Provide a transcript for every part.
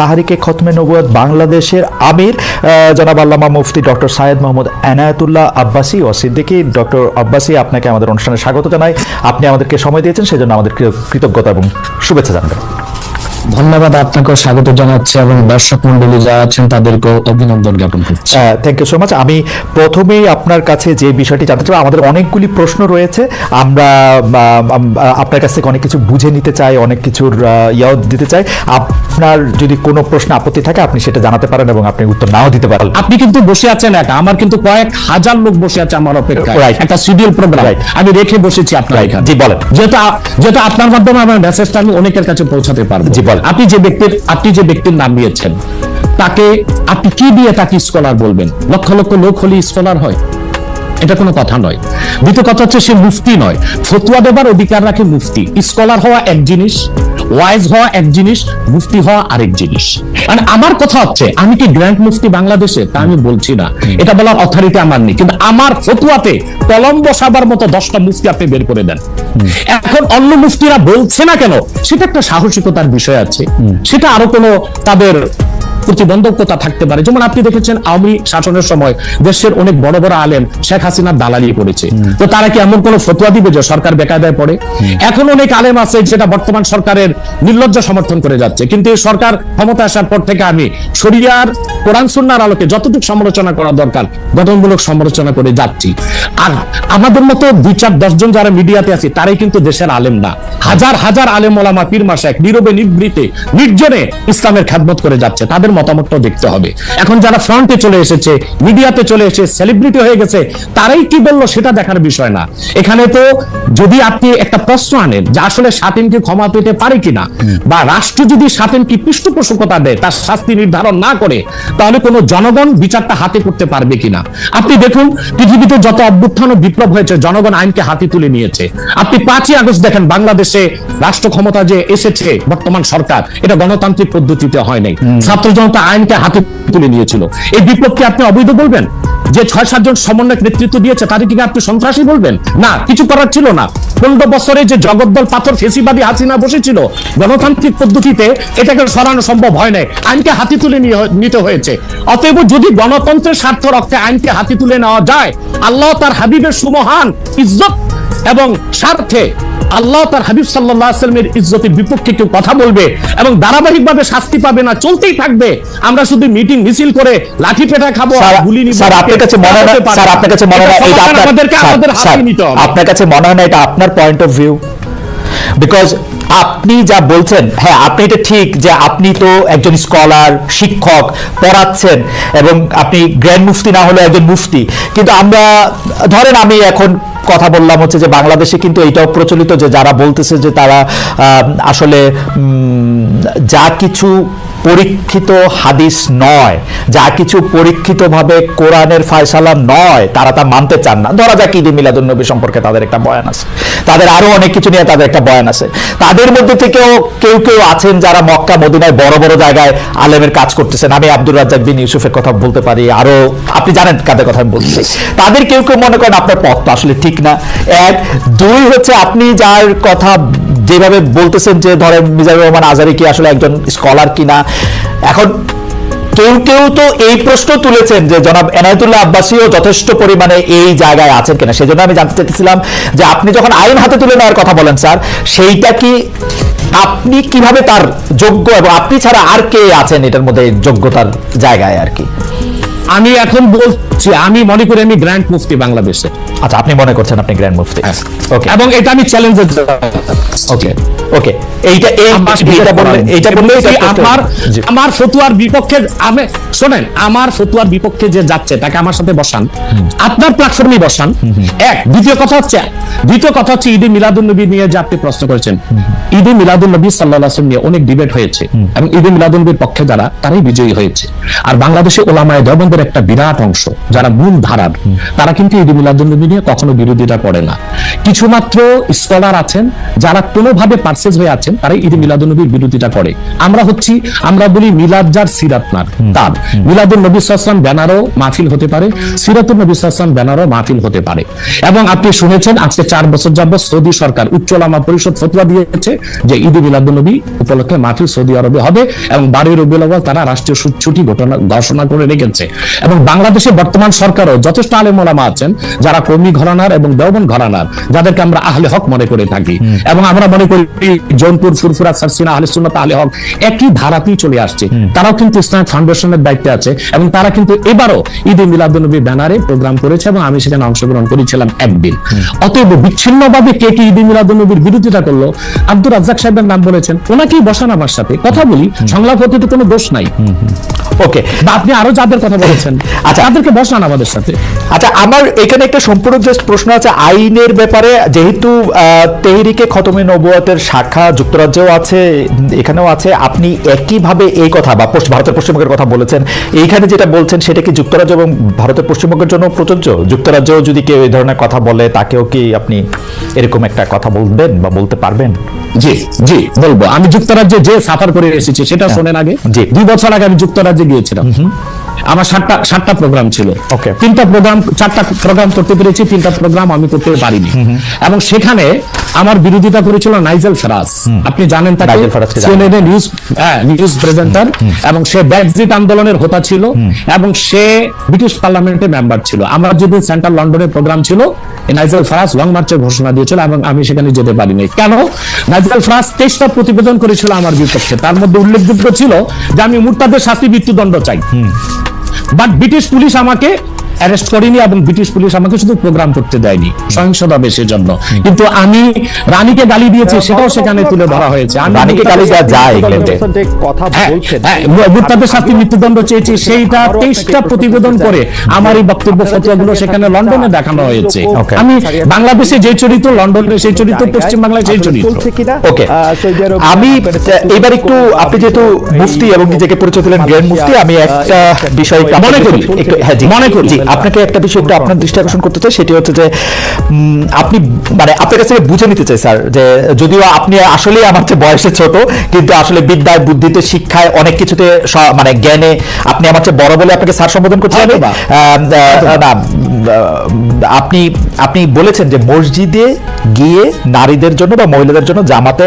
তাহরিকে খতমে নবুয়ত বাংলাদেশের আমির জনাব আল্লামা মুফতি ডক্টর সাইয়েদ মোহাম্মদ এনায়েতুল্লাহ আব্বাসী ও সিদ্দিকী। ডক্টর আব্বাসী, আপনাকে আমাদের অনুষ্ঠানে স্বাগত জানাই। আপনি আমাদেরকে সময় দিয়েছেন, সেজন্য আমাদের কৃতজ্ঞতা এবং শুভেচ্ছা জানাবেন। ধন্যবাদ, আপনাকেও স্বাগত জানাচ্ছি এবং দর্শক মন্ডলী যারা আছেন তাদেরকেও অভিনন্দন জ্ঞাপন করছি। Thank you so much. আমি প্রথমেই আপনার কাছে যে বিষয়টি জানতে চাই, আমাদের অনেকগুলি প্রশ্ন রয়েছে, আমরা আপনার কাছ থেকে অনেক কিছু বুঝে নিতে চাই, অনেক কিছুর ইয়াও দিতে চাই। আপনার যদি কোনো প্রশ্ন আপত্তি থাকে আপনি সেটা জানাতে পারেন এবং আপনি উত্তর নাও দিতে পারেন। আপনি কিন্তু বসে আছেন একা, আমার কিন্তু কয়েক হাজার লোক বসে আছে আমার অপেক্ষায়, একটা শিডিউল প্রোগ্রাম আমি রেখে বসেছি আপনার এখানে। জি বলেন। যেহেতু আপনার মাধ্যমে আমার মেসেজটা আমি অনেকের কাছে পৌঁছাতে পারবো। জি বলেন। আপনি যে ব্যক্তির নাম নিয়েছেন তাকে আপনি কি দিয়ে তাকে স্কলার বলবেন? লক্ষ লক্ষ লোক হলে স্কলার হয়? এটা কোনো কথা নয়। দ্বিতীয় কথা হচ্ছে সে মুফতি নয়, ফতোয়া দেবার অধিকার রাখে মুফতি। স্কলার হওয়া এক জিনিস, ওয়াইজ হওয়া এক জিনিস, মুফতি হওয়া আরেক জিনিস। মানে আমার কথা হচ্ছে, আমি কি গ্র্যান্ড মুফতি বাংলাদেশে তা আমি বলছি না, এটা বলার অথরিটি আমার নেই, কিন্তু আমার ফতোয়াতে কলম বসাবার মতো 10টা মুফতি আপনি বের করে দেন। এখন অন্য মুফতিরা বলছে না কেন, সেটা একটা সাহসিকতার বিষয় আছে, সেটা আরো কোনো তাদের প্রতিবন্ধকতা থাকতে পারে। যেমন আপনি দেখেছেন আওয়ামী শাসনের সময় দেশের অনেক বড় বড় আলেম শেখ হাসিনার দালালি করেছে, তো তারা কি এমন কোন ফতোয়া দিবে যে সরকার বেকায়দায় পড়ে? এখন অনেক আলেম আছে যেটা বর্তমান সরকারের নির্লজ্জ সমর্থন করে যাচ্ছে, কিন্তু এই সরকার ক্ষমতা আসার পর থেকে আমি শরিয়ার কোরআন সুন্নাহর আলোকে যতটুকু সমালোচনা করা দরকার গঠনমূলক সমালোচনা করে যাচ্ছি। আর আমাদের মতো 2-4-10 জন যারা মিডিয়াতে আছে তারাই কিন্তু দেশের আলেম না, হাজার হাজার আলেম ওলামা পীর মাশায়েখ নীরবে নিভৃতে নির্জনে ইসলামের খেদমত করে যাচ্ছে, তাদের মতামতটাও দেখতে হবে। এখন যারা ফ্রন্টে চলে এসেছে, মিডিয়াতে চলে এসে সেলিব্রিটি হয়ে গেছে, তারাই কি বললো সেটা দেখার বিষয় না। এখানে তো যদি আপনি একটা প্রশ্ন আনেন যে আসলে শাতিনকে ক্ষমা পেতে পারে কিনা, বা রাষ্ট্র যদি শাতিনকে পৃষ্ঠপোষকতা দেয়, তার শাস্তি নির্ধারণ না করে, তাহলে কোনো জনগণ বিচারটা হাতে করতে পারবে কিনা? আপনি দেখুন পৃথিবীতে যত অভ্যুত্থান ও বিপ্লব হয়েছে জনগণ আইনকে হাতে তুলে নিয়েছে। আপনি 5ই আগস্ট দেখেন, বাংলাদেশে রাষ্ট্র ক্ষমতা যে এসেছে বর্তমান সরকার, এটা গণতান্ত্রিক পদ্ধতিতে হয় নাই, ছাত্র জনতা আইনকে হাতে তুলে নিয়েছিল। এই বিপ্লবকে আপনি অবৈধ বলবেন? যে 6-7 জন সমন্বয়ক নেতৃত্ব দিয়েছে তাদেরকে আপনি সন্ত্রাসী বলবেন? না, কিছু করার ছিল না। 15 বছরে যে জগদ্দল পাথর ফেসিবাদী হাসিনা বসেছিল, গণতান্ত্রিক পদ্ধতিতে এটাকে সরানো সম্ভব হয় নাই, আইনকে হাতে তুলে নিতে হয়েছে। অতএব যদি গণতন্ত্রের স্বার্থ রক্ষে আইনকে হাতে তুলে নেওয়া যায়, আল্লাহ তার হাবিবের সুমহান ইজ্জত এবং স্বার্থে আল্লাহ তার হাবিব সাল্লাল্লাহু আলাইহি ওয়াসাল্লামের ইজ্জতের বিপক্ষে কেউ কথা বলবে এবং ধারাবাহিকভাবে শাস্তি পাবে না, চলতেই থাকবে। আমরা শুধু মিটিং মিছিল করে লাঠি পেটা খাবো, গুলি নিব। স্যার আপনার কাছে মনে হয় না, স্যার আপনার কাছে মনে হয় না এটা আমাদের হাতে নিতে হবে? আপনার কাছে মনে হয় না এটা আপনার পয়েন্ট অফ ভিউ? বিকজ আপনি যা বলছেন, হ্যাঁ আপনি এটা ঠিক যে আপনি তো একজন স্কলার, শিক্ষক, পড়াচ্ছেন এবং আপনি গ্র্যান্ড মুফতি না হলে একজন মুফতি, কিন্তু আমরা ধরেন আমি এখন কথা বললাম হচ্ছে যে বাংলাদেশে কিন্তু এইটাও প্রচলিত যে যারা বলতেছে যে তারা আসলে যা কিছু পরীক্ষিত হাদিস নয়, যা কিছু পরীক্ষিতভাবে কোরআনের ফয়সালা নয়, তারা তা মানতে চান না। ধরা যাক ঈদে মিলাদুন্নবী সম্পর্কে তাদের একটা বয়ান আছে, তাদের আরো অনেক কিছু নিয়ে তাদের একটা বয়ান আছে। তাদের মধ্যে থেকেও কেউ কেউ আছেন যারা মক্কা মদিনায় বড় বড় জায়গায় আলেমের কাজ করতেছেন। আমি আব্দুর রাজ্জাক বিন ইউসুফের কথা বলতে পারি, আরো আপনি জানেন কাদের কথা আমি বলছি। তাদের কেউ কেউ মনে করেন আপনার পথ তো আসলে ঠিক না। 1, 2 হচ্ছে আপনি যার কথা যেভাবে বলতেছেন যে ধরেন মিজানুর রহমান আজহারী কি আসলে একজন স্কলার কিনা। এখন কেউ কেউ তো এই প্রশ্ন তুলেছেন যে জনাব এনায়েতুল্লাহ আব্বাসীও যথেষ্ট পরিমাণে এই জায়গায় আছেন কিনা। সেজন্য আমি জানতে চাইতেছিলাম যে আপনি যখন আইন হাতে তুলে নেওয়ার কথা বলেন স্যার, সেইটা কি আপনি কিভাবে তার যোগ্য, এবং আপনি ছাড়া আর কে আছেন এটার মধ্যে যোগ্যতার জায়গায় আর কি? আমি এখন বলছি, আমি মনে করি আমি গ্র্যান্ড মুফতি বাংলাদেশে। আচ্ছা, আপনি মনে করছেন আপনি গ্র্যান্ড মুফতি? ওকে, এবং এটা আমি চ্যালেঞ্জের। ওকে ওকে, আমার ফতোয়ার বিপক্ষে আমি শোনেন, আমার ফতোয়ার বিপক্ষে যে যাচ্ছে তাকে আমার সাথে বসান, আপনার প্ল্যাটফর্মে বসান। দ্বিতীয় কথা হচ্ছে ঈদে মিলাদুন্নবী নিয়ে যে আপনি প্রশ্ন করেছেন, ঈদে মিলাদুন্নবী সাল্লাল্লাহু আলাইহি ওয়াসাল্লাম নিয়ে অনেক ডিবেট হয়েছে এবং ঈদে মিলাদুন্নবীর পক্ষে যারা, তারাই বিজয়ী হয়েছে। আর বাংলাদেশে ওলামায়ে দেওবন্দের একটা বিরাট অংশ যারা মূল ধারার, তারা কিন্তু ঈদে মিলাদুন্নবী নিয়ে কখনো বিরোধিতা করে না। কিছু মাত্র স্কলার আছেন যারা কোনোভাবে সাকসেস হয়ে আছেন তারা ঈদে মিলাদুন্নবীর বিরোধিতা করে। আমরা বলি মিলাদ যার সিরাত নার তার, মিলাদুন নবী সাল্লাল্লাহু আলাইহি ওয়াসাল্লাম ব্যানারও মাহফিল হতে পারে, সিরাতুন নবী সাল্লাল্লাহু আলাইহি ওয়াসাল্লাম ব্যানারও মাহফিল হতে পারে। এবং আপনি শুনেছেন আজকে 4 বছর যাবত সৌদি সরকার উচ্চ ওলামা পরিষদ ফতোয়া দিয়েছে যে ঈদে মিলাদুন্নবী উপলক্ষে মাহফিল সৌদি আরবে হবে এবং 12 রবিউল আউয়াল তারা রাষ্ট্রীয় ছুটি ঘোষণা করে রেখেছে। এবং বাংলাদেশে বর্তমান সরকারও যথেষ্ট আলেম ওলামা আছেন যারা কওমি ঘরানার এবং দেওবন্দ ঘরানার, যাদেরকে আমরা আহলে হক মনে করে থাকি এবং আমরা মনে করি জৌনপুর, ফুরফুরা, সারসিনা, আহলে সুন্নাত, আহলে হক একই ধারাতেই চলে আসছে। তারাও কিন্তু ইসলামিক ফাউন্ডেশনের দায়িত্বে আছে এবং তারা কিন্তু এবারও ঈদে মিলাদুন্নবী ব্যানারে প্রোগ্রাম করেছে এবং আমি সেখানে অংশগ্রহণ করেছিলাম একদিন। অতএব বিচ্ছিন্নভাবে কে কি ঈদে মিলাদুন্নবীর বিরোধিতা করলো, আব্দুর রাজ্জাক সাহেবের নাম বলেছেন, ওনাকেই বসান আমার সাথে কথা বলি, সংলাপ হতে তো কোনো দোষ নাই। ওকে, বা আপনি আরো যাদের কথা বলেছেন আচ্ছা তাদেরকে বসান আমাদের সাথে। আচ্ছা, আমার এখানে একটা সম্পূর্ণ জাস্ট প্রশ্ন আছে আইনের ব্যাপারে। যেহেতু তেহরিকে খতমে নবুয়তের শাখা যুক্তরাজ্যেও আছে, এখানেও আছে, আপনি একইভাবে এই কথা বা ভারতের পশ্চিমবঙ্গের কথা বলেছেন, এইখানে যেটা বলছেন সেটা কি যুক্তরাজ্য এবং ভারতের পশ্চিমবঙ্গের জন্য প্রযোজ্য? যুক্তরাজ্যেও যদি কেউ এই ধরনের কথা বলে তাকেও কি আপনি এরকম একটা কথা বলবেন বা বলতে পারবেন? জি জি বলবো। আমি যুক্তরাজ্যে যে সাফার করে এসেছি সেটা শোনেন আগে। 2 বছর আগে আমি যুক্তরাজ্যে গিয়েছিলাম। আমার 7টা প্রোগ্রাম ছিল। 4টা প্রোগ্রাম করতে পেরেছি, 3টা প্রোগ্রাম আমি করতে পারিনি। এবং সেখানে আমার বিরোধিতা করেছিল নাইজেল ফারাজ। আপনি জানেন তাকে, সিএনএন নিউজ প্রেজেন্টার, এবং সে ব্রেক্সিট আন্দোলনের হোতা ছিল এবং সে ব্রিটিশ পার্লামেন্টের মেম্বার ছিল। আমার যেদিন সেন্ট্রাল লন্ডনে প্রোগ্রাম ছিল, নাইজেল ফারাজ লং মার্চের ঘোষণা দিয়েছিল এবং আমি সেখানে যেতে পারিনি। কেন? নাইজেল ফারাজ 23টা প্রতিবেদন করেছিল আমার বিপক্ষে। তার মধ্যে উল্লেখযোগ্য ছিল যে আমি মুরতাদের শাস্তি মৃত্যুদণ্ড চাই। বাট ব্রিটিশ পুলিশ আমাকে অ্যারেস্ট করেনি এবং ব্রিটিশ পুলিশ আমাকে শুধু প্রোগ্রাম করতে দেয়নি সহিংসতা বেশের জন্য। কিন্তু আমি রানীকে গালি দিয়েছি, সেটাও সেখানে তুলে ধরা হয়েছে। আমি রানীকে গালি দেওয়া যায় ইংল্যান্ডে, যে কথা বলছেন মুরতাদের শাস্তি মৃত্যুদণ্ড চেয়েছি, সেইটা 23টা প্রতিবেদন করে আমার এই বক্তব্য ফতোয়াগুলো সেখানে লন্ডনে দেখানো হয়েছে। আমি বাংলাদেশে যে চরিত্র, লন্ডনে সেই চরিত্র, পশ্চিম বাংলায় সেই চরিত্র। ওকে, আমি এবার একটু, আপনি যেহেতু মুফতি এবং নিজেকে পরিচয় দিলেন গ্র্যান্ড মুফতি, আমি একটা বিষয় মনে করি আপনাকে একটা বিষয় একটু আপনার দৃষ্টি আকর্ষণ করতে চাই। সেটি হচ্ছে যে আপনি মানে আপনার কাছে বুঝে নিতে চাই স্যার, যে যদিও আপনি আসলে আমার চেয়ে বয়সে ছোট, কিন্তু আসলে বিদ্যায়, বুদ্ধিতে, শিক্ষায়, অনেক কিছুতে, মানে জ্ঞানে আপনি আমার চেয়ে বড় বলে আপনাকে স্যার সম্বোধন করতে হবে। না, আপনি বলেছেন যে মসজিদে গিয়ে নারীদের জন্য বা মহিলাদের জন্য জামাতে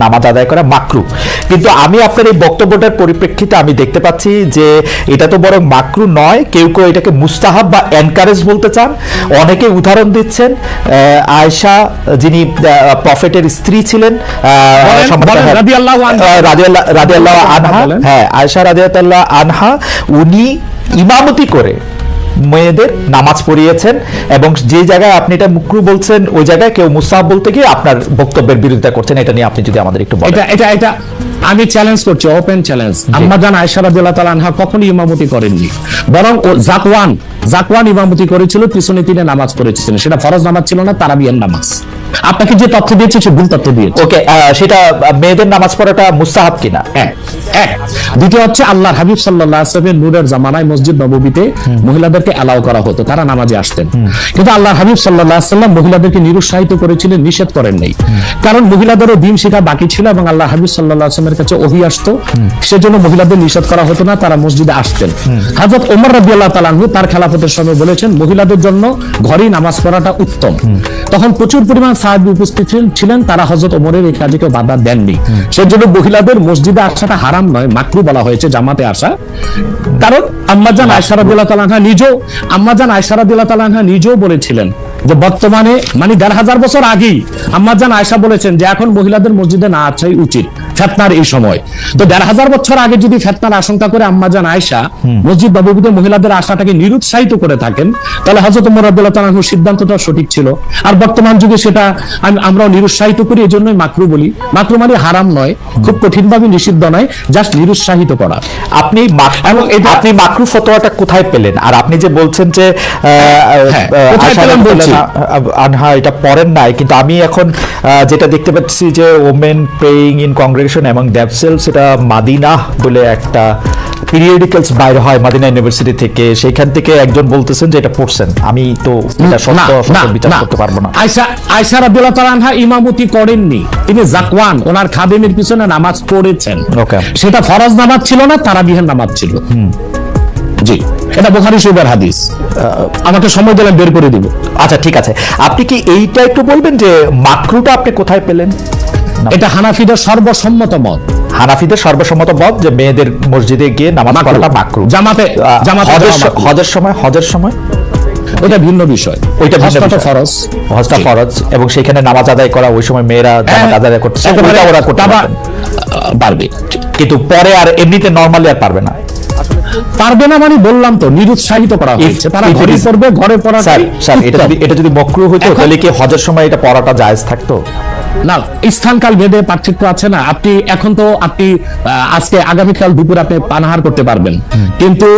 নামাজ আদায় করা মাকরু, কিন্তু আমি আপনার এই বক্তব্যটার পরিপ্রেক্ষিতে আমি দেখতে পাচ্ছি যে এটা তো বরং মাকরু নয়, কেউ কেউ এটাকে মুস্তাহাব বা এনকারেজ বলতে চান। অনেকে উদাহরণ দিচ্ছেন আয়েশা, যিনি প্রফেটের স্ত্রী ছিলেন, রাদিয়াল্লাহু আনহা, হ্যাঁ আয়েশা রাদিয়াল্লাহু আনহা, উনি ইমামতি করে মেয়েদের নামাজ পড়িয়েছেন এবং যে জায়গায় আপনি এটা মুকরু বলছেন ওই জায়গায় কেউ মুস্তাহাব বলতে গিয়ে আপনার বক্তব্যের বিরোধিতা করছেন। এটা নিয়ে আপনি যদি আমাদের একটু বলেন। এটা আমি চ্যালেঞ্জ করছি, ওপেন চ্যালেঞ্জ। আম্মা জান আয়েশা রাদিয়াল্লাহু তাআলা আনহা কখনোই ইমামতি করেননি, বরং জাকওয়ান ইমামতি করেছিল, পিছনে তিনি নামাজ পড়েছিলেন। সেটা ফরজ নামাজ ছিল না, তারাবিয়ার নামাজ। আপনাকে যে তথ্য দিয়েছে সে ভুল তথ্য দিয়েছে। ওকে, সেটা মেয়েদের নামাজ পড়াটা মুস্তাহাব কিনা? দ্বিতীয় হচ্ছে আল্লাহর হাবিব সাল্লাল্লাহু আলাইহি ওয়াসাল্লামের নূরের জামানায় মসজিদ নববীতে মহিলাদেরকে অ্যালাউ করা হতো, তারা নামাজে আসতেন। কিন্তু আল্লাহর হাবিব সাল্লাল্লাহু আলাইহি ওয়াসাল্লাম মহিলাদেরকে নিরুৎসাহিত করেছিলেন, নিষেধ করেন নাই। কারণ মহিলাদেরও দ্বীন শেখা বাকি ছিল এবং আল্লাহ হাবিব সাল্লাল্লাহু আলাইহি ওয়াসাল্লামের কাছে ওহী আসতো, সেজন্য মহিলাদের নিষেধ করা হতো না, তারা মসজিদে আসতেন। হযরত ওমর রাদিয়াল্লাহু তাআলা আনহু তার খেলাফতের সময় বলেছেন মহিলাদের জন্য ঘরেই নামাজ পড়াটা উত্তম। তখন প্রচুর পরিমাণ সাহাবী উপস্থিত ছিলেন, তারা হযরত ওমরের এই কাজে কেউ বাধা দেননি। সেজন্য মহিলাদের মসজিদে আসাটা হারাম নয়, মাকরু বলা হয়েছে জামাতে আসা। কারণ আম্মাজান আয়েশা রাদিয়াল্লাহু তাআলা আনহা নিজেও বলেছিলেন যে বর্তমানে মানে ১৫০০ বছর আগেই আম্মাজান আয়েশা বলেছেন যে এখন মহিলাদের মসজিদে না আসাই উচিত ফিতনার এই সময়। তো ১৫০০ বছর আগে যদি ফিতনার আশঙ্কা করে আম্মাজান আয়েশা মসজিদ নববীতে মহিলাদের আসাটাকে নিরুৎসাহিত করে থাকেন, তাহলে হযরত ওমর রাদিয়াল্লাহু তাআলা আনহুর সিদ্ধান্তটা সঠিক ছিল। আর বর্তমান যুগে সেটা আমরাও নিরুৎসাহিত করি, এজন্যই মাকরু বলি। মাকরু মানে হারাম নয়, খুব কঠিনভাবে নিষিদ্ধ নয়, জাস্ট নিরুৎসাহিত করা। আপনি মাকরু ফতোয়াটা কোথায় পেলেন? আর আপনি যে বলছেন যে আনহা এটা পড়েন নাই, কিন্তু আমি এখন যেটা দেখতে পাচ্ছি যে ওমেন প্রেইং ইন কংগ্রেগেশন এবং দেমসেলভস, এটা মাদিনা বলে একটা পিরিয়ডিক্যালস বাইরে হয় মদিনা ইউনিভার্সিটি থেকে, সেইখান থেকে একজন বলতেছেন যে এটা পড়ছেন, আমি তো এটা সত্য বিচার করতে পারবো না। আয়েশা রাদিয়াল্লাহু তাআলা আনহা ইমামতি করেননি, তিনি জাকওয়ান ওনার খাদেমের পিছনে নামাজ পড়েছেন। সেটা ফরজ নামাজ ছিল না, তারাবিহের নামাজ ছিল। জি, এটা বুখারী শরীফের হাদিস। আমাকে সময় দিলে বের করে দিব। আচ্ছা ঠিক আছে, আপনি কি এইটা একটু বলবেন যে মাকরুটা আপনি কোথায় পেলেন? এটা হানাফিদের সর্বসম্মত মত। হানাফিদের সর্বসম্মত মত যে মেয়েদের মসজিদে গিয়ে নামাজ পড়াটা মাকরু। জামাতে হজের সময় ওটা ভিন্ন বিষয়, ওইটা ফরজ, হজটা ফরজ, এবং সেখানে নামাজ আদায় করা ওই সময় মেয়েরা নামাজ আদায় করতে ওরা করতে পারবে, কিন্তু পরে আর এমনিতে নরমালি আর পারবে না। পারবে না মানে বললাম তো, নিরুৎসাহিত করা হয়েছে। তারা ঘরে পড়বে, ঘরে পড়া। স্যার এটা যদি মাকরু হতো তাহলে কি হজের সময় এটা পড়াটা জায়েজ থাকতো? না, স্থানকাল ভেদে পার্থক্য আছে না। আপনি এখন তো আপনি আজকে আগামীকাল দুপুরে আপনি পানাহার করতে পারবেন, কিন্তু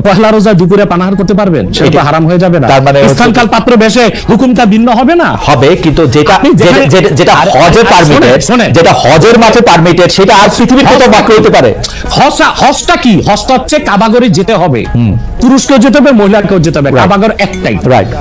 পহেলা রোজা দুপুরে পানাহার করতে পারবেন, সেটা হারাম হয়ে যাবে না? তার মানে স্থানকাল পাত্র বেশে হুকুমটা ভিন্ন হবে না? হবে, কিন্তু যেটা হজে পারমিটেড, যেটা হজের মাঠে পারমিটেড, সেটা আর পৃথিবীর কোথাও মাকরু হতে পারে? হজটা কি? হজটা হচ্ছে কাবাগরে যেতে হবে, পুরুষকেও যেতে হবে, মহিলাকেও যেতে হবে। কাবাগর একটাই,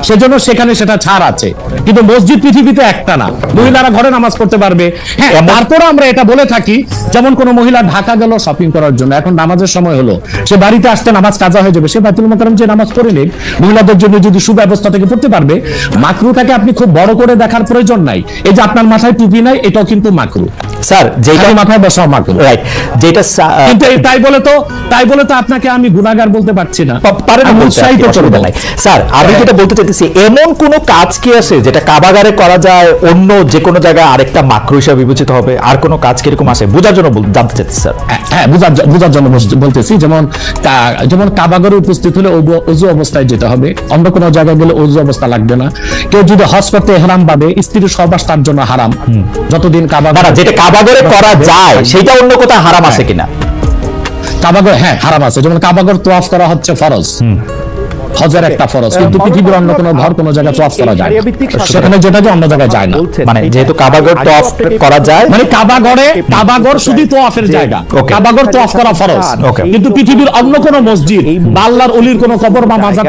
সেজন্য সেখানে সেটা ছাড় আছে, কিন্তু মসজিদ পৃথিবীতে একটা না। মহিলারা ঘরে নামাজ করতে পারবে। হ্যাঁ, তারপরে আমরা এটা বলে থাকি, যেমন কোন মহিলা ঢাকা গেল শপিং করার জন্য, এখন নামাজের সময় হলো, সে বাড়িতে আসতে নামাজ কাজা হয়ে যাবে, সে বাইতুল মুকাররম যে নামাজ পড়ে নিক, মহিলাদের জন্য যদি সুব্যবস্থা থেকে পড়তে পারবে। মাকরুটাকে আপনি খুব বড় করে দেখার প্রয়োজন নাই। এই যে আপনার মাথায় টুপি নাই, এটাও কিন্তু মাকরু স্যার, যেটা মাথায় বসাও মাকরু, রাইট? যেটা কিন্তু তাই বলে তো আপনাকে আমি গুনাহগার বলতে পারছি না, উৎসাহিত করব না। স্যার, আমি যেটা বলতে চাইতেছি, এমন কোন কাজ কি আছে যেটা কাবাগারে করা যায়, অন্য যে কোনো জায়গায় আরেকটা মাকরু হিসেবে বিবেচিত হবে? আর কোন কাজ কিরকম আছে বোঝার জন্য জানতে চাইতেছি স্যার। হ্যাঁ, বোঝার জন্য বলতেছি। যেমন কাবাগরে উপস্থিত হলে ওযু অবস্থায় যেতে হবে, অন্য কোনো জায়গায় গেলে ওযু অবস্থা লাগবে না। কেউ যদি হজ করতে ইহরাম বাঁধে, স্ত্রীর সহবাস তার জন্য হারাম, যতদিন যেটা কাবাগরে করা যায় সেটা অন্য কোথাও হারাম আছে কিনা? কাবাগর, হ্যাঁ হারাম আছে। যেমন কাবাগর তোয়াফ করা হচ্ছে ফরজ, হজের একটা ফরজ, কিন্তু পৃথিবীর অন্য কোনো ঘর কোনো জায়গায় তোয়াফ করা যায়, সেখানে যেটা যে অন্য জায়গায় যায় না। মানে যেহেতু কাবাগর তোয়াফ করা যায়, মানে কাবাগর শুধু তোয়াফের জায়গা, কাবাগর তোয়াফ করা ফরজ, কিন্তু পৃথিবীর অন্য কোনো মসজিদ বা আল্লাহর ওলির কোনো কবর বা মাজার